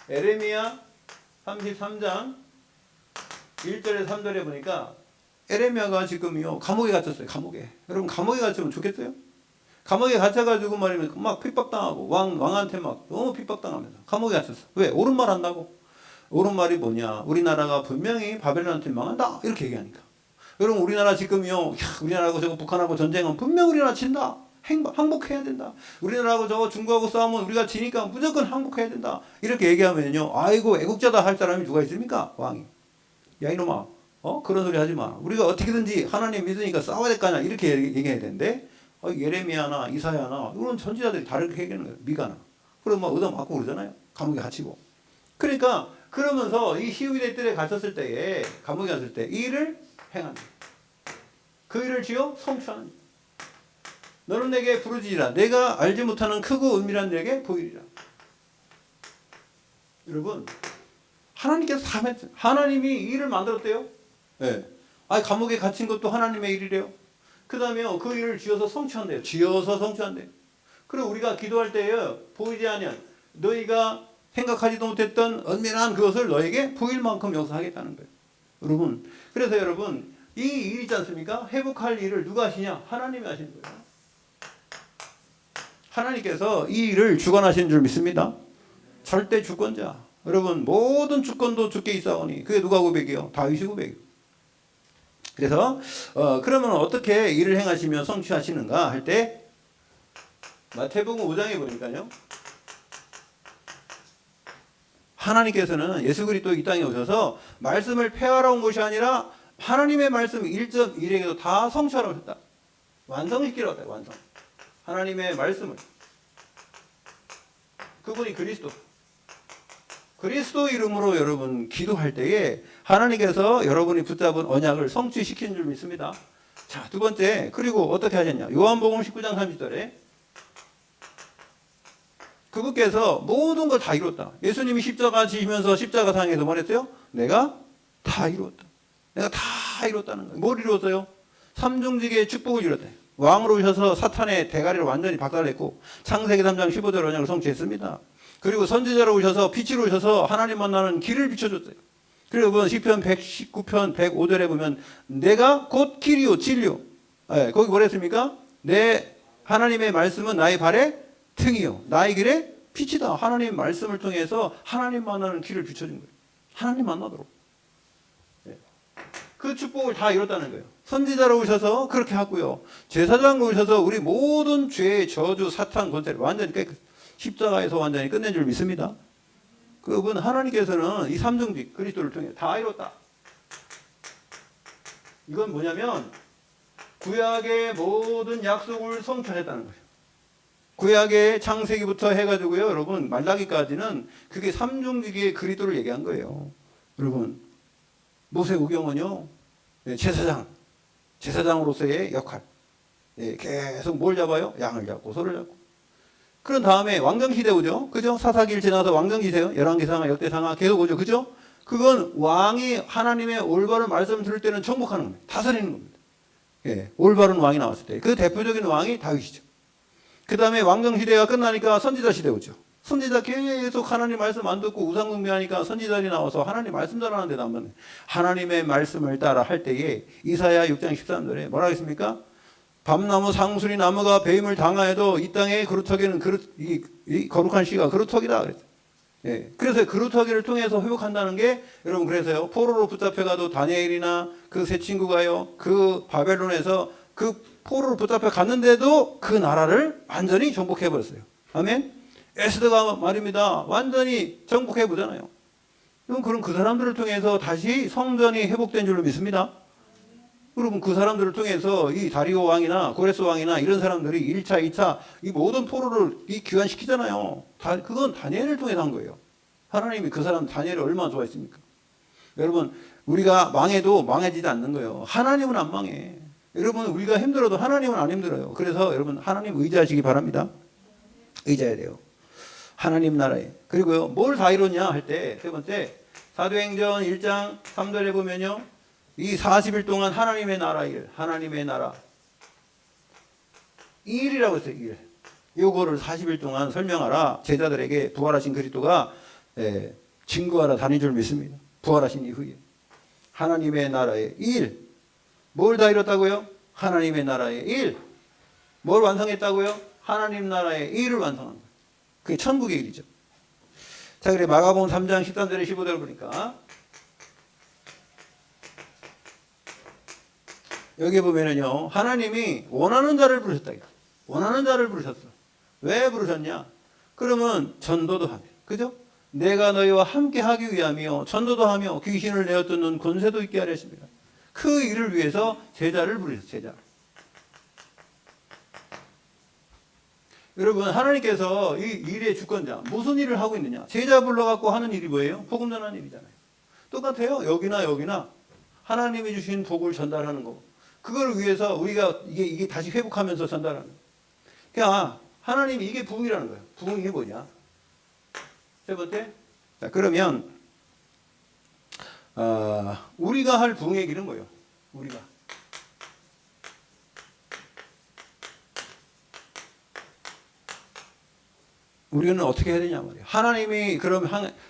에레미야 33장 1절에 3절에 보니까 에레미야가 지금요 감옥에 갇혔어요. 감옥에. 여러분, 감옥에 갇히면 좋겠어요? 감옥에 갇혀가지고 말이면 막 핍박당하고 왕한테 막 너무 핍박당하면서 감옥에 갇혔어. 왜? 옳은 말 한다고. 옳은 말이 뭐냐? 우리나라가 분명히 바벨론한테 망한다 이렇게 얘기하니까. 여러분, 우리나라 지금요, 우리나라하고 저거 북한하고 전쟁은 분명 우리나라 진다. 항복해야 된다. 우리나라하고 저거 중국하고 싸우면 우리가 지니까 무조건 항복해야 된다. 이렇게 얘기하면요, 아이고 애국자다 할 사람이 누가 있습니까? 왕이. 야 이놈아, 그런 소리 하지 마. 우리가 어떻게든지 하나님 믿으니까 싸워야 될 거 아니야. 이렇게 얘기해야 되는데, 예레미야나 이사야나 이런 선지자들이 다르게 얘기하는 거예요. 미가나. 그러면 막 얻어맞고 그러잖아요. 감옥에 갇히고. 그러니까 그러면서 이 희위대 뜰에 갇혔을 때에, 감옥에 갇혔을 때 이 일을 행한다. 그 일을 지어 성취하는. 너는 내게 부르짖으라. 내가 알지 못하는 크고 은밀한 일에게 보이리라. 여러분, 하나님께서 다 했어요. 하나님이 이 일을 만들었대요. 네. 감옥에 갇힌 것도 하나님의 일이래요. 그 다음에 그 일을 지어서 성취한대요. 지어서 성취한대요. 그리고 우리가 기도할 때에 보이지 아니한 너희가 생각하지도 못했던 은밀한 그것을 너에게 보일 만큼 역사하겠다는 거예요. 여러분, 그래서 여러분, 이 일 있지 않습니까? 회복할 일을 누가 하시냐? 하나님이 하시는 거예요. 하나님께서 이 일을 주관하시는 줄 믿습니다. 절대 주권자. 여러분, 모든 주권도 주께 있사오니. 그게 누가 고백이요? 다윗이 고백이요. 그래서 그러면 어떻게 일을 행하시며 성취하시는가 할 때, 마태복음 5장에 보니까요, 하나님께서는 예수 그리스도 이 땅에 오셔서 말씀을 폐하러 온 것이 아니라 하나님의 말씀 1.1에게도 다 성취하러 오셨다. 완성시키러 왔다. 완성. 하나님의 말씀을. 그분이 그리스도 이름으로 여러분 기도할 때에 하나님께서 여러분이 붙잡은 언약을 성취시키는 줄 믿습니다. 자, 두 번째, 그리고 어떻게 하셨냐? 요한복음 19장 30절에 그분께서 모든 걸 다 이뤘다. 예수님이 십자가 지시면서 십자가상에서 말했어요. 내가 다 이뤘다. 내가 다 이뤘다는 거예요. 뭘 이뤘어요? 삼중직의 축복을 이뤘다. 왕으로 오셔서 사탄의 대가리를 완전히 박살냈고, 창세기 3장 15절 언약을 성취했습니다. 그리고 선지자로 오셔서, 빛으로 오셔서 하나님 만나는 길을 비춰줬어요. 그리고 시편 119편 105절에 보면 내가 곧 길이요 진리요. 거기 뭐라 했습니까? 내 하나님의 말씀은 나의 발에 등이요 나의 길에 빛이다. 하나님의 말씀을 통해서 하나님 만나는 길을 비춰준 거예요. 하나님 만나도록. 그 축복을 다 이뤘다는 거예요. 선지자로 오셔서 그렇게 하고요. 제사장으로 오셔서 우리 모든 죄의 저주, 사탄 권세를 완전히 십자가에서 완전히 끝낸 줄 믿습니다. 그분 하나님께서는 이 삼중직 그리스도를 통해 다 이뤘다. 이건 뭐냐면 구약의 모든 약속을 성취했다는 거예요. 구약의 창세기부터 해가지고요, 여러분 말라기까지는 그게 삼중직의 그리스도를 얘기한 거예요. 여러분, 모세오경은요, 제사장으로서의 역할. 예, 계속 뭘 잡아요? 양을 잡고 소를 잡고. 그런 다음에 왕정시대 오죠. 그죠? 사사기를 지나서 왕정시대요. 열왕기상하, 역대상하 계속 오죠. 그죠? 그건 왕이 하나님의 올바른 말씀 들을 때는 정복하는 겁니다. 다스리는 겁니다. 예, 올바른 왕이 나왔을 때. 그 대표적인 왕이 다윗이죠. 그 다음에 왕정시대가 끝나니까 선지자 시대 오죠. 선지자 계속 하나님 말씀 안 듣고 우상숭배하니까 선지자들이 나와서 하나님 말씀 전하는데도 안 받네. 하나님의 말씀을 따라 할 때에 이사야 6장 13절에 뭐라 했습니까? 밤나무 상수리 나무가 배임을 당하여도 이 땅의 그루터기는 이 거룩한 씨가 그루터기다 그랬어요. 예. 그래서 그루터기를 통해서 회복한다는 게 여러분 그래서요. 포로로 붙잡혀가도 다니엘이나 그 세 친구가요. 그 바벨론에서 그 포로로 붙잡혀 갔는데도 그 나라를 완전히 정복해 버렸어요. 아멘. 에스더가 말입니다. 완전히 정복해 보잖아요. 그럼 그 사람들을 통해서 다시 성전이 회복된 줄로 믿습니다. 여러분 그 사람들을 통해서 이 다리오 왕이나 고레스 왕이나 이런 사람들이 1차, 2차 이 모든 포로를 귀환시키잖아요. 그건 다니엘을 통해서 한 거예요. 하나님이 그 사람 다니엘을 얼마나 좋아했습니까? 여러분 우리가 망해도 망해지지 않는 거예요. 하나님은 안 망해. 여러분 우리가 힘들어도 하나님은 안 힘들어요. 그래서 여러분 하나님 의지하시기 바랍니다. 의지해야 돼요. 하나님 나라에. 그리고요 뭘 다 이뤘냐 할 때 세 번째 사도행전 1장 3절에 보면요. 이 40일 동안 하나님의 나라 일, 하나님의 나라 일이라고 했어요. 일. 요거를 40일 동안 설명하라. 제자들에게 부활하신 그리스도가 증거하러 다닌 줄 믿습니다. 부활하신 이후에 하나님의 나라의 일. 뭘 다 이뤘다고요? 하나님의 나라의 일. 뭘 완성했다고요? 하나님 나라의 일을 완성한 거예요. 그게 천국의 일이죠. 자, 그래 마가복음 3장 13절에 15절을 보니까 여기 보면은요, 하나님이 원하는 자를 부르셨다. 원하는 자를 부르셨어. 왜 부르셨냐? 그러면 전도도 하며, 그죠? 내가 너희와 함께 하기 위함이요. 전도도 하며 귀신을 내어 쫓는 권세도 있게 하려 하십니다. 그 일을 위해서 제자를 부르셨어요. 제자. 여러분, 하나님께서 이 일의 주권자, 무슨 일을 하고 있느냐? 제자 불러갖고 하는 일이 뭐예요? 복음 전하는 일이잖아요. 똑같아요. 여기나 하나님이 주신 복을 전달하는 거. 그걸 위해서 우리가 이게 다시 회복하면서 전달하는 거예요. 그러니까 하나님이 이게 부흥이라는 거예요. 부흥이 뭐냐? 세 번째. 자, 그러면 우리가 할 부흥의 길은 뭐예요? 우리는 어떻게 해야 되냐 말이에요. 하나님이 그럼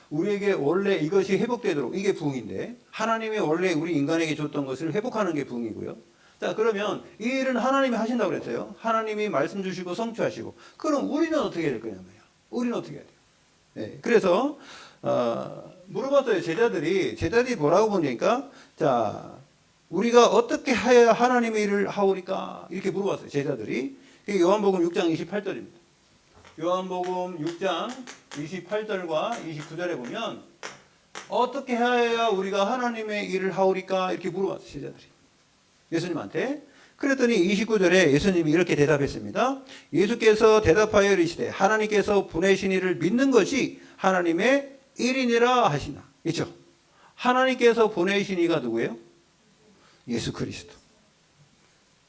우리에게 원래 이것이 회복되도록 이게 부흥인데 하나님이 원래 우리 인간에게 줬던 것을 회복하는 게 부흥이고요. 자, 그러면 이 일은 하나님이 하신다고 그랬어요. 하나님이 말씀 주시고 성취하시고. 그럼 우리는 어떻게 해야 될 거냐 말이에요. 우리는 어떻게 해야 돼요? 네, 그래서 물어봤어요. 제자들이 뭐라고 보니까 자, 우리가 어떻게 해야 하나님의 일을 하오리까? 이렇게 물어봤어요. 제자들이. 요한복음 6장 28절입니다. 요한복음 6장 28절과 29절에 보면 어떻게 해야 우리가 하나님의 일을 하오리까? 이렇게 물어봤어요. 제자들이. 예수님한테. 그랬더니 29절에 예수님이 이렇게 대답했습니다. 예수께서 대답하여 이르시되 하나님께서 보내신 이를 믿는 것이 하나님의 일이니라 하시나. 있죠? 하나님께서 보내신 이가 누구예요? 예수 그리스도.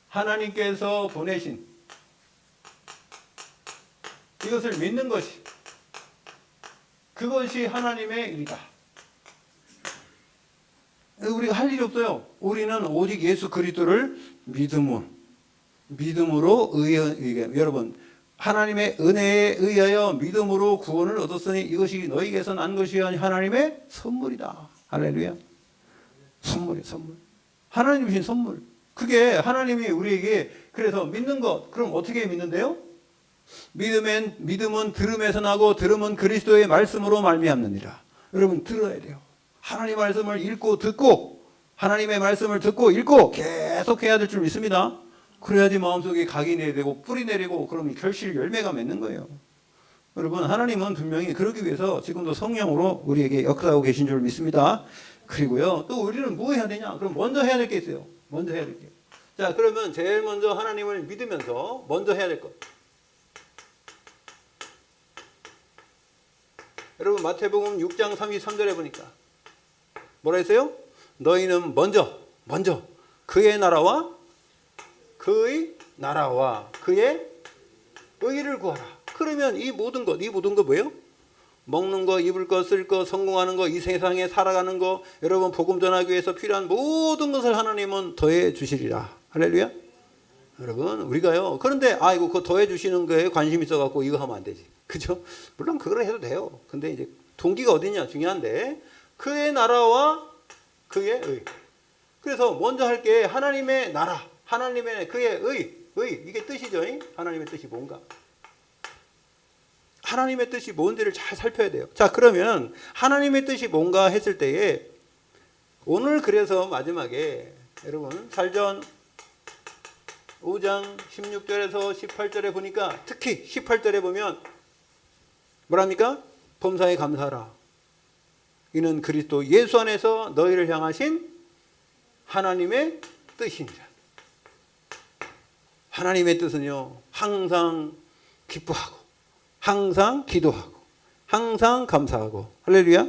하나님께서 보내신 이것을 믿는 것이 그것이 하나님의 일이다. 우리가 할 일이 없어요. 우리는 오직 예수 그리스도를 믿음으로 여러분 하나님의 은혜에 의하여 믿음으로 구원을 얻었으니 이것이 너희에게서 난 것이 아니 하나님의 선물이다. 할렐루야. 선물. 하나님 주신 선물. 그게 하나님이 우리에게 그래서 믿는 것. 그럼 어떻게 믿는데요? 믿음은 들음에서 나고 들음은 그리스도의 말씀으로 말미암느니라. 여러분 들어야 돼요. 하나님의 말씀을 읽고 듣고 하나님의 말씀을 듣고 읽고 계속 해야 될 줄 믿습니다. 그래야지 마음속에 각이 내리고 뿌리 내리고 그러면 결실 열매가 맺는 거예요. 여러분 하나님은 분명히 그러기 위해서 지금도 성령으로 우리에게 역사하고 계신 줄 믿습니다. 그리고요 또 우리는 뭐 해야 되냐? 그럼 먼저 해야 될 게 있어요. 먼저 해야 될 게. 자 그러면 제일 먼저 하나님을 믿으면서 먼저 해야 될 것. 여러분 마태복음 6장 33절에 보니까 뭐라 했어요? 너희는 먼저 그의 나라와 그의 나라와 그의 의를 구하라. 그러면 이 모든 것 뭐예요? 먹는 거, 입을 거, 쓸 거, 성공하는 거, 이 세상에 살아가는 거, 여러분 복음 전하기 위해서 필요한 모든 것을 하나님은 더해 주시리라. 할렐루야. 여러분 우리가요. 그런데 아이고 그거 더해 주시는 거에 관심 있어 갖고 이거 하면 안 되지. 그죠? 물론 그걸 해도 돼요. 근데 이제 동기가 어디냐 중요한데 그의 나라와 그의 의. 그래서 먼저 할 게 하나님의 나라, 하나님의 그의 의 이게 뜻이죠. 하나님의 뜻이 뭔가? 하나님의 뜻이 뭔지를 잘 살펴야 돼요. 자, 그러면 하나님의 뜻이 뭔가 했을 때에 오늘 그래서 마지막에 여러분 살전 5장 16절에서 18절에 보니까 특히 18절에 보면 뭐랍니까? 범사에 감사하라. 이는 그리스도 예수 안에서 너희를 향하신 하나님의 뜻이니라. 하나님의 뜻은요. 항상 기뻐하고 항상 기도하고 항상 감사하고 할렐루야.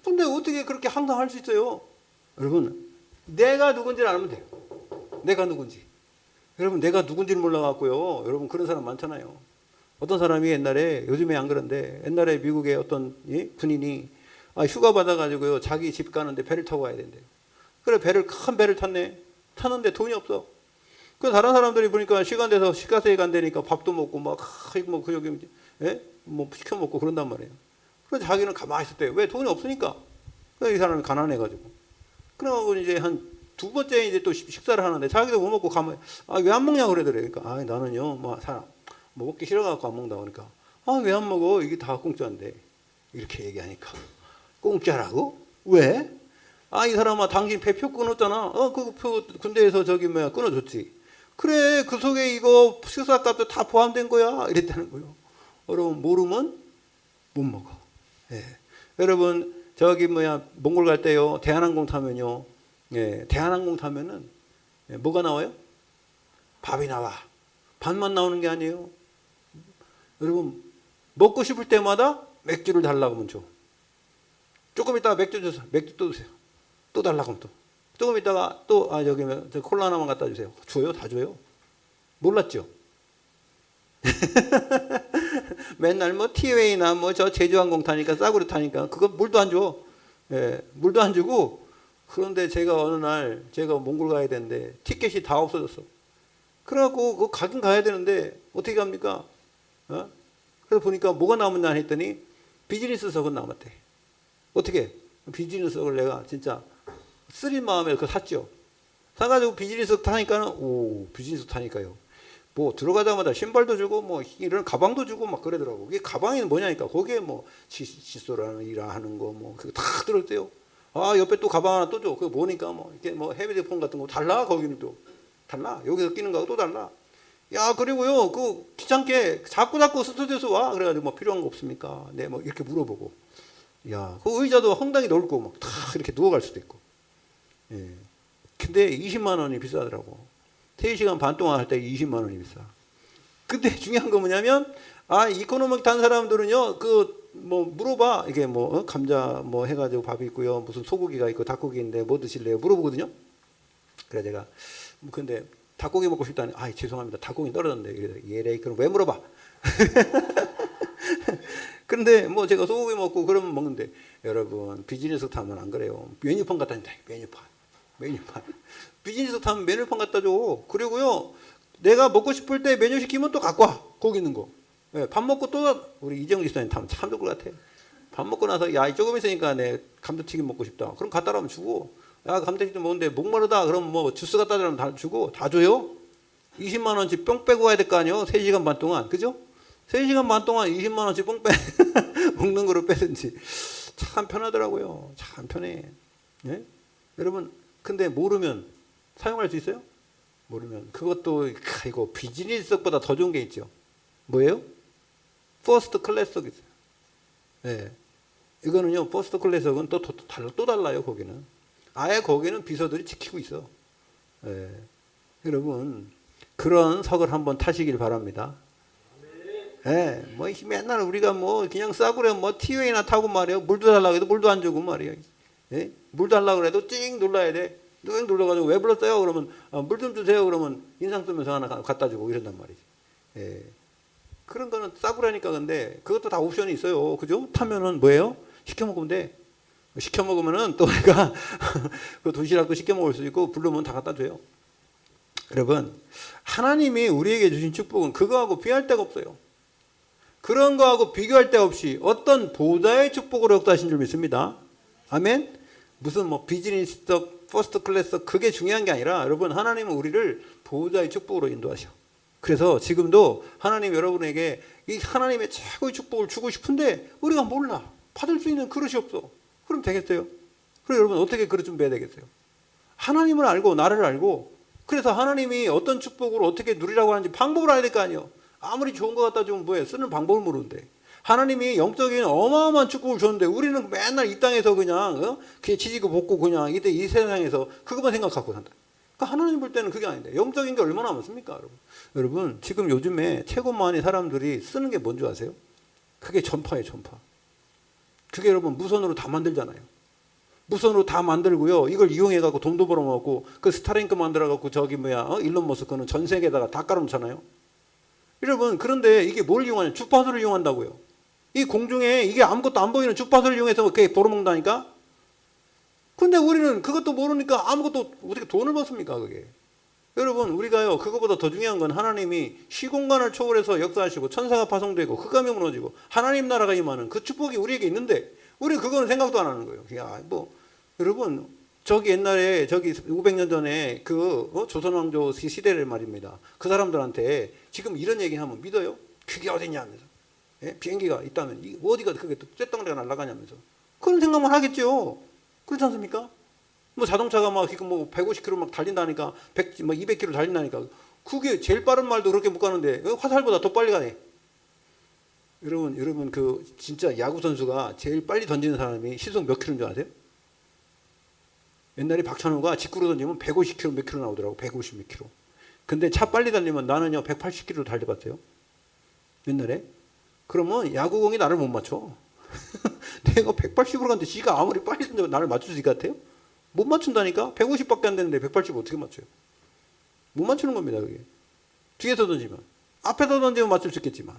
근데 어떻게 그렇게 항상 할 수 있어요? 여러분 내가 누군지를 알면 돼요. 내가 누군지. 여러분 내가 누군지를 몰라갖고요. 여러분 그런 사람 많잖아요. 어떤 사람이 옛날에 요즘에 안 그런데 옛날에 미국의 어떤 군인이 휴가 받아가지고요. 자기 집 가는데 배를 타고 가야 된대요. 그래 큰 배를 탔는데 돈이 없어. 그 다른 사람들이 보니까 시간 돼서 식가세에 간다니까 밥도 먹고 막 그 여기 뭐 시켜 먹고 그런단 말이에요. 그래서 자기는 가만히 있었대요. 왜? 돈이 없으니까. 이 사람이 가난해가지고. 그래가지고 이제 한 두 번째 이제 또 식사를 하는데 자기도 못 먹고 가면 왜 안 먹냐 그러더래. 그러니까 나는요 뭐 먹기 싫어갖고 안 먹는다 그러니까 왜 안 먹어? 이게 다 공짜인데 이렇게 얘기하니까 공짜라고? 왜? 이 사람아 당신 배표 끊었잖아. 그 표 군대에서 끊어줬지. 그래 그 속에 이거 식사값도 다 포함된 거야 이랬다는 거예요. 여러분 모르면 못 먹어. 예. 여러분 몽골 갈 때요 대한항공 타면요. 대한항공 타면은 뭐가 나와요? 밥이 나와. 밥만 나오는 게 아니에요. 여러분 먹고 싶을 때마다 맥주를 달라고 하면 줘. 조금 있다가 맥주 주세요. 맥주 또 주세요. 또 달라고 하면 또. 조금 있다가 또 저 콜라 하나만 갖다 주세요. 줘요? 다 줘요? 몰랐죠? 맨날 티웨이나 저 제주항공 타니까 싸구려 타니까 그거 물도 안 줘. 물도 안 주고 그런데 제가 어느 날 제가 몽골 가야 되는데 티켓이 다 없어졌어. 그래갖고 그거 가긴 가야 되는데 어떻게 갑니까? 그래서 보니까 뭐가 남았냐 했더니 비즈니스석은 남았대. 어떻게? 비즈니스석을 내가 진짜 쓰린 마음에 그거 샀죠. 사가지고 비즈니스석 타니까는 비즈니스석 타니까요. 뭐 들어가자마자 신발도 주고 이런 가방도 주고 막 그러더라고. 이게 가방이 뭐냐니까 거기에 칫솔하는 일하는 거 그거 다 들었대요. 옆에 또 가방 하나 또 줘. 그거 뭐니까 이렇게 헤비대폰 같은 거 달라. 거기는 또 달라. 여기서 끼는 거하고 또 달라. 야 그리고요 그 귀찮게 자꾸 스튜디오에서 와. 그래가지고 필요한 거 없습니까? 네 이렇게 물어보고. 야 그 의자도 상당히 넓고 다 이렇게 누워갈 수도 있고. 예. 근데 20만 원이 비싸더라고. 3시간 반 동안 할 때 20만 원이 비싸. 근데 중요한 거 뭐냐면 이코노믹 탄 사람들은요 물어봐. 이게 감자 해가지고 밥이 있고요. 무슨 소고기가 있고 닭고기인데 뭐 드실래요? 물어보거든요. 그래 제가 근데 닭고기 먹고 싶다니 죄송합니다. 닭고기 떨어졌는데. 그래서 예래 그럼 왜 물어봐? 근데 제가 소고기 먹고 그러면 먹는데 여러분 비즈니스 타면 안 그래요. 메뉴판 갖다준다. 메뉴판. 비즈니스 타면 메뉴판 갖다 줘. 그리고요 내가 먹고 싶을 때 메뉴 시키면 또 갖고 와. 거기 있는 거. 밥 먹고 또 우리 이정지 선생님 타면 참 좋을 것 같아. 밥 먹고 나서 조금 있으니까 내 감자튀김 먹고 싶다. 그럼 갖다 라면 주고 감자튀김 먹는데 목마르다. 그럼 주스 갖다 주면 다 주고 다 줘요. 20만 원씩 뿅 빼고 가야 될 거 아니에요. 3시간 반 동안. 그죠? 3시간 반 동안 20만 원씩 뽕 빼 먹는 거로 빼든지 참 편하더라고요. 참 편해. 예? 여러분 근데 모르면 사용할 수 있어요? 모르면 그것도 이거 비즈니스석보다 더 좋은 게 있죠. 뭐예요? 퍼스트 클래스석 있어요. 예. 이거는요 퍼스트 클래스석은 또 달라요. 거기는 아예 거기는 비서들이 지키고 있어. 예. 여러분 그런 석을 한번 타시길 바랍니다. 예, 맨날 우리가 그냥 싸구려 티웨이나 타고 말이에요. 물도 달라고 해도 물도 안 주고 말이에요. 예? 물 달라고 해도 찡 눌러야 돼. 뚝 눌러가지고 왜 불렀어요? 그러면 물 좀 주세요. 그러면 인상 쓰면서 하나 갖다 주고 이런단 말이지. 예. 그런 거는 싸구려니까. 근데 그것도 다 옵션이 있어요. 그죠? 타면은 뭐예요? 시켜 먹으면 돼. 시켜 먹으면은 또 내가 그 도시락도 시켜 먹을 수 있고 부르면 다 갖다 줘요. 여러분, 하나님이 우리에게 주신 축복은 그거하고 비할 데가 없어요. 그런 거하고 비교할 데 없이 어떤 보좌의 축복으로 역사하신 줄 믿습니다. 아멘. 무슨 뭐 비즈니스 퍼스트 클래스 그게 중요한 게 아니라 여러분, 하나님은 우리를 보좌의 축복으로 인도하셔. 그래서 지금도 하나님 여러분에게 이 하나님의 최고의 축복을 주고 싶은데 우리가 몰라. 받을 수 있는 그릇이 없어. 그럼 되겠어요? 그럼 여러분 어떻게 그릇 준비해야 되겠어요? 하나님을 알고 나를 알고, 그래서 하나님이 어떤 축복을 어떻게 누리라고 하는지 방법을 알아야 될 거 아니에요. 아무리 좋은 거 갖다 주면 뭐해? 쓰는 방법을 모르는데. 하나님이 영적인 어마어마한 축복을 줬는데 우리는 맨날 이 땅에서 그냥 그냥 지지고 볶고 그냥 이때 이 세상에서 그것만 생각하고 산다. 그러니까 하나님 볼 때는 그게 아닌데 영적인 게 얼마나 많습니까, 여러분? 여러분, 지금 요즘에 최고 많이 사람들이 쓰는 게 뭔지 아세요? 그게 전파예요, 전파. 그게 여러분 무선으로 다 만들잖아요. 무선으로 다 만들고요. 이걸 이용해갖고 돈도 벌어먹고, 그 스타링크 만들어갖고 저기 일론 머스크는 전 세계에다가 다 깔아놓잖아요. 여러분, 그런데 이게 뭘 이용하냐? 주파수를 이용한다고요. 이 공중에 이게 아무것도 안 보이는 주파수를 이용해서 그렇게 벌어먹는다니까? 근데 우리는 그것도 모르니까 아무것도 어떻게 돈을 벌습니까, 그게? 여러분, 우리가요, 그거보다 더 중요한 건 하나님이 시공간을 초월해서 역사하시고 천사가 파송되고 흑암이 무너지고 하나님 나라가 임하는 그 축복이 우리에게 있는데 우리는 그거는 생각도 안 하는 거예요. 야, 여러분, 저기 옛날에 저기 500년 전에 조선왕조 시대를 말입니다. 그 사람들한테 지금 이런 얘기하면 믿어요? 그게 어디냐 하면서. 예? 비행기가 있다면 어디가 그게 또 쇳덩어리가 날아가냐면서. 그런 생각만 하겠죠. 그렇지 않습니까? 자동차가 150km 막 달린다니까, 200km 달린다니까. 그게 제일 빠른 말도 그렇게 못 가는데 화살보다 더 빨리 가네. 여러분 진짜 야구 선수가 제일 빨리 던지는 사람이 시속 몇 킬로인 줄 아세요? 옛날에 박찬호가 직구로 던지면 150km 몇 킬로 나오더라고. 150 몇 킬로. 근데 차 빨리 달리면 나는요 180km 달려봤어요. 옛날에. 그러면 야구공이 나를 못 맞춰. 내가 180으로 갔는데 지가 아무리 빨리 던져도 나를 맞출 수 있을 것 같아요? 못 맞춘다니까? 150밖에 안 되는데 180 어떻게 맞춰요? 못 맞추는 겁니다, 그게. 뒤에서 던지면. 앞에서 던지면 맞출 수 있겠지만.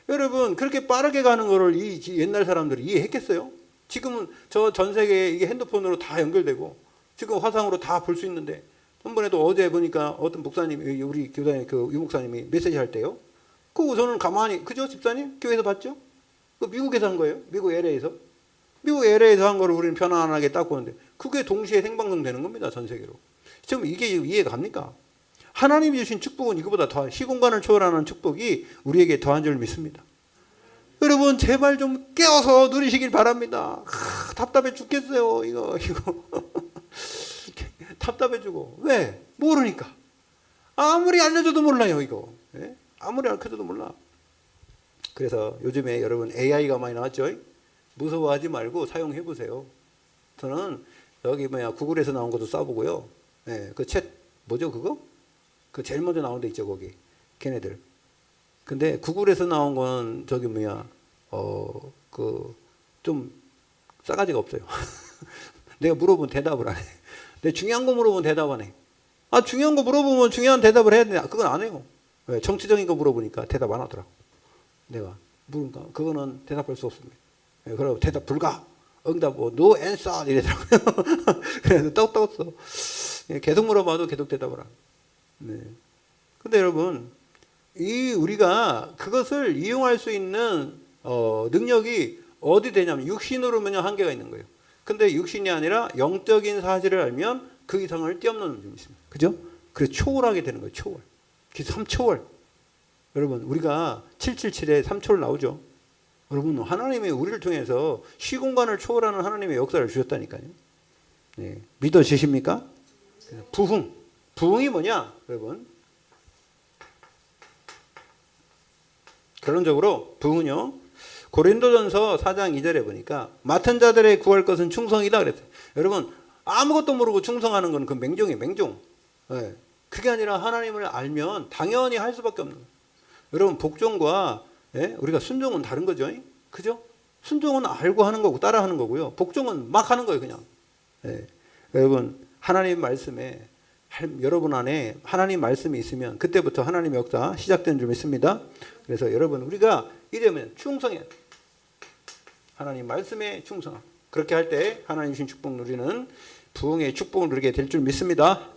여러분, 그렇게 빠르게 가는 거를 이 옛날 사람들이 이해했겠어요? 지금은 저 전 세계에 이게 핸드폰으로 다 연결되고 지금 화상으로 다 볼 수 있는데, 한번에도 어제 보니까 어떤 목사님이, 우리 교단의 그 유목사님이 메시지 할 때요. 그거 저는 가만히, 그죠? 집사님? 교회에서 봤죠? 그 미국에서 한 거예요. 미국 LA에서. 미국 LA에서 한 거를 우리는 편안하게 딱 보는데 그게 동시에 생방송 되는 겁니다, 전 세계로. 지금 이게 이해가 갑니까? 하나님이 주신 축복은 이거보다 더, 시공간을 초월하는 축복이 우리에게 더한 줄 믿습니다. 여러분, 제발 좀 깨어서 누리시길 바랍니다. 답답해 죽겠어요, 이거. 답답해 주고. 왜? 모르니까. 아무리 알려줘도 몰라요, 이거. 예? 아무리 알려줘도 몰라. 그래서 요즘에 여러분 AI가 많이 나왔죠? 무서워하지 말고 사용해 보세요. 저는 여기 구글에서 나온 것도 써보고요. 예, 그 뭐죠, 그거? 그 제일 먼저 나온 데 있죠, 거기. 걔네들. 근데 구글에서 나온 건 좀 싸가지가 없어요. 내가 물어보면 대답을 안 해. 내가 중요한 거 물어보면 대답 안 해. 중요한 거 물어보면 중요한 대답을 해야 되냐? 그건 안 해요. 왜? 정치적인 거 물어보니까 대답 안 하더라고. 내가 물으니까 그거는 대답할 수 없습니다. 예, 그러고 대답 불가. 응답 no answer 이래더라고요. 그래서 떡 떴어. 계속 물어봐도 계속 대답을 안. 네. 근데 여러분, 우리가 그것을 이용할 수 있는 능력이 어디 되냐면 육신으로면 한계가 있는 거예요. 근데 육신이 아니라 영적인 사실을 알면 그 이상을 뛰어넘는 점이 있습니다. 그죠? 그래서 초월하게 되는 거예요. 초월. 그래서 3초월. 여러분, 우리가 777에 3초월 나오죠. 여러분, 하나님이 우리를 통해서 시공간을 초월하는 하나님의 역사를 주셨다니까요. 네. 믿어지십니까? 부흥. 부흥이 뭐냐, 여러분? 결론적으로 부흥은요, 고린도전서 4장 2절에 보니까 맡은 자들의 구할 것은 충성이다 그랬어요. 여러분, 아무것도 모르고 충성하는 건 그 맹종이에요, 맹종. 네. 그게 아니라 하나님을 알면 당연히 할 수밖에 없는 거예요. 여러분, 복종과 우리가 순종은 다른 거죠. 그죠? 순종은 알고 하는 거고 따라 하는 거고요. 복종은 막 하는 거예요, 그냥. 여러분, 하나님 말씀에 여러분 안에 하나님 말씀이 있으면 그때부터 하나님의 역사 시작된 줄 믿습니다. 그래서 여러분 우리가 이러면 충성해야 돼. 하나님 말씀에 충성. 그렇게 할 때 하나님 주신 축복 누리는 부흥의 축복을 누리게 될 줄 믿습니다.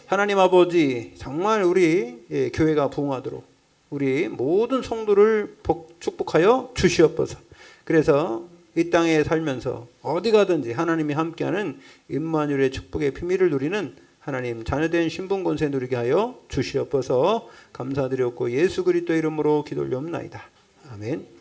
하나님 아버지 정말 우리 교회가 부흥하도록 우리 모든 성도를 축복하여 주시옵소서. 그래서 이 땅에 살면서 어디 가든지 하나님이 함께하는 임마누엘의 축복의 비밀을 누리는 하나님 자녀된 신분 권세 누리게 하여 주시옵소서. 감사드렸고 예수 그리스도 이름으로 기도 올려옵나이다. 아멘.